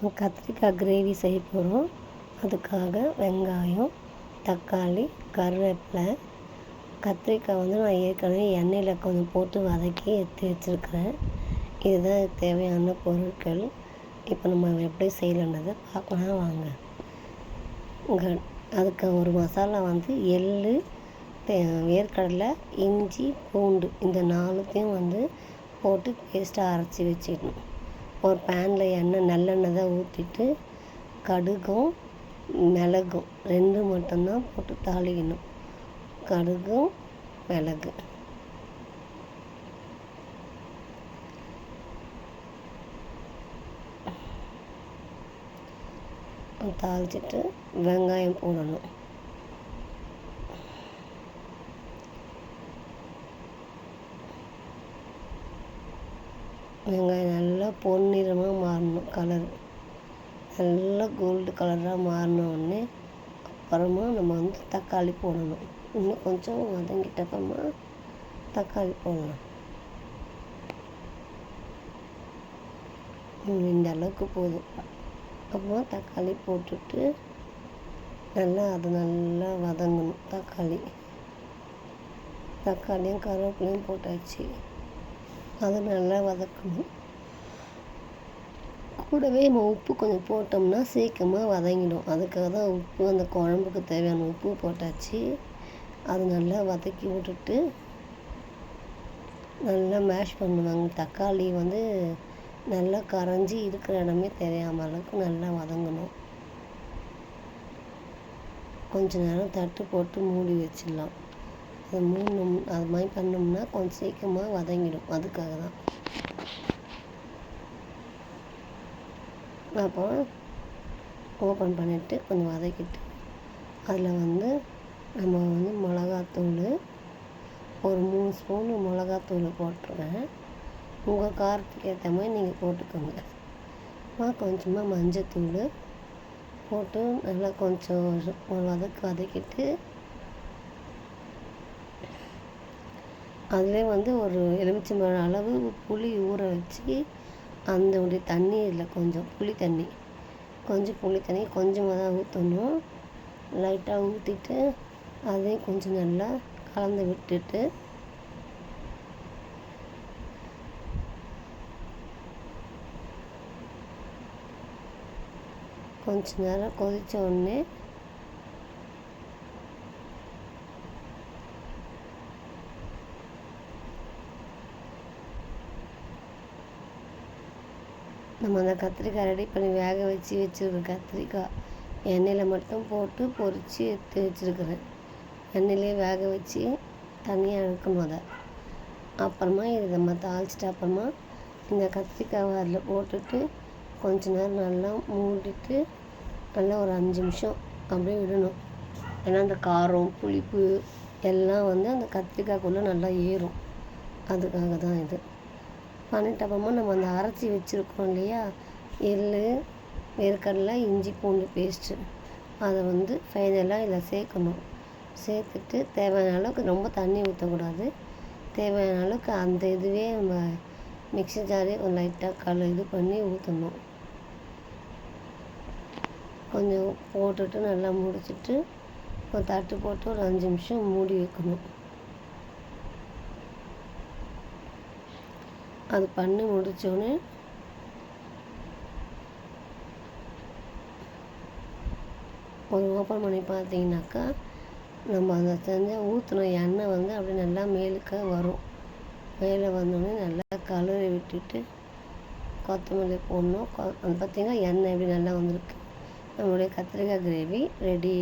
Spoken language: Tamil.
கத்திரிக்காய் கிரேவி செய்ய போகிறோம். அதுக்காக வெங்காயம், தக்காளி, கருவேப்பிலை, கத்திரிக்காய் நான் ஏற்கனவே எண்ணெயில் கொஞ்சம் போட்டு வதக்கி எடுத்து வச்சுருக்கிறேன். இதுதான் தேவையான பொருட்கள். இப்போ நம்ம எப்படி செய்யலான்றதை பார்க்கலாம் வாங்க. அதுக்கு ஒரு மசாலா எள், வேர்க்கடலை, இஞ்சி, பூண்டு இந்த 4த்தையும் போட்டு பேஸ்ட்டாக அரைச்சி வச்சிடணும். ஒரு பேனில் நல்லெண்ணெய் தான் ஊற்றிட்டு கடுகும் மிளகும் 2 மட்டும்தான் போட்டு தாளிக்கணும். கடுகும் மிளகு தாளிச்சிட்டு வெங்காயம் போடணும். வெங்காயம் நல்லா பொன்னிறமாக மாறணும். கலர் நல்லா கோல்டு கலராக மாறினோடனே அப்புறமா நம்ம தக்காளி போடணும். இன்னும் கொஞ்சம் வதங்கிட்டப்பறமா தக்காளி போடணும். இந்த அளவுக்கு போதும். அப்புறமா தக்காளி போட்டுட்டு அது நல்லா வதங்கணும். தக்காளியும் கருவேப்பிலையும் போட்டாச்சு. அது நல்லா வதக்கணும். கூடவே நம்ம உப்பு கொஞ்சம் போட்டோம்னா சீக்கிரமாக வதங்கிடும். அதுக்காக தான் உப்பு அந்த குழம்புக்கு தேவையான உப்பு போட்டாச்சு. அது நல்லா வதக்கி விட்டுட்டு நல்லா மேஷ் பண்ணுவாங்க. தக்காளி நல்லா கரைஞ்சி இருக்கிற இடமே தெரியாமல் அளவுக்கு நல்லா வதங்கணும். கொஞ்ச நேரம் தட்டு போட்டு மூடி வச்சிடலாம். அது மாதிரி பண்ணோம்னா கொஞ்சம் சீக்கிரமாக வதங்கிடும். அதுக்காக தான். அப்புறம் ஓப்பன் பண்ணிவிட்டு கொஞ்சம் வதக்கிட்டு அதில் நம்ம மிளகாத்தூள் ஒரு 3 ஸ்பூனு மிளகாத்தூள் போட்டுருவேன். உங்கள் காரத்துக்கு ஏற்ற மாதிரி நீங்கள் போட்டுக்கோங்க. கொஞ்சமாக மஞ்சத்தூள் போட்டு நல்லா கொஞ்சம் வதக்கிட்டு அதிலே ஒரு எலுமிச்சம்பழம் அளவு புளி ஊற வச்சு அந்த தண்ணி இதில் கொஞ்சம் புளி தண்ணி கொஞ்சமாக தான் ஊற்றணும். லைட்டாக ஊற்றிட்டு அதையும் கொஞ்சம் நல்லா கலந்து விட்டுட்டு கொஞ்ச நேரம் கொதித்த உடனே நம்ம அந்த கத்திரிக்காய் ரெடி பண்ணி வேக வச்சு வச்சுருக்க கத்திரிக்காய் எண்ணெயில் மட்டும் போட்டு பொரித்து எடுத்து வச்சுருக்கிறேன். எண்ணெயிலே வேக வச்சு தனியாக எடுக்கணும். அதை அப்புறமா இது நம்ம தாளிச்சிட்டு அப்புறமா இந்த கத்திரிக்காவை அதில் போட்டுட்டு கொஞ்ச நேரம் நல்லா மூடிட்டு நல்லா ஒரு 5 நிமிஷம் அப்படியே விடணும். ஏன்னா அந்த காரம் புளிப்பு எல்லாம் அந்த கத்திரிக்காய்க்குள்ளே நல்லா ஏறும். அதுக்காக தான் இது பண்ணிட்டு அப்புறமா நம்ம அரைச்சி வச்சுருக்கோம் இல்லையா, எள், வேர்க்கடலை, இஞ்சி, பூண்டு பேஸ்ட்டு அதை ஃபைனலாக இதில் சேர்க்கணும். சேர்த்துட்டு தேவையான அளவுக்கு ரொம்ப தண்ணி ஊற்றக்கூடாது. தேவையான அளவுக்கு அந்த இதுவே நம்ம மிக்ஸி ஜாரே லைட்டாக இது பண்ணி ஊற்றணும். கொஞ்சம் போட்டுட்டு நல்லா முடிச்சிட்டு ஒரு தட்டு போட்டு ஒரு 5 நிமிஷம் மூடி வைக்கணும். அது பண்ணி முடித்தோடனே ஒரு ஓப்பன் பண்ணி பார்த்தீங்கன்னாக்கா நம்ம அந்த ஊற்றின எண்ணெய் அப்படியே நல்லா மேலுக்க வரும். மேலே வந்தோடனே நல்லா கலரி விட்டுட்டு கொத்தமல்லி போடணும். பார்த்திங்கன்னா எண்ணெய் எப்படி நல்லா வந்திருக்கு. நம்மளுடைய கத்திரிக்காய் கிரேவி ரெடி.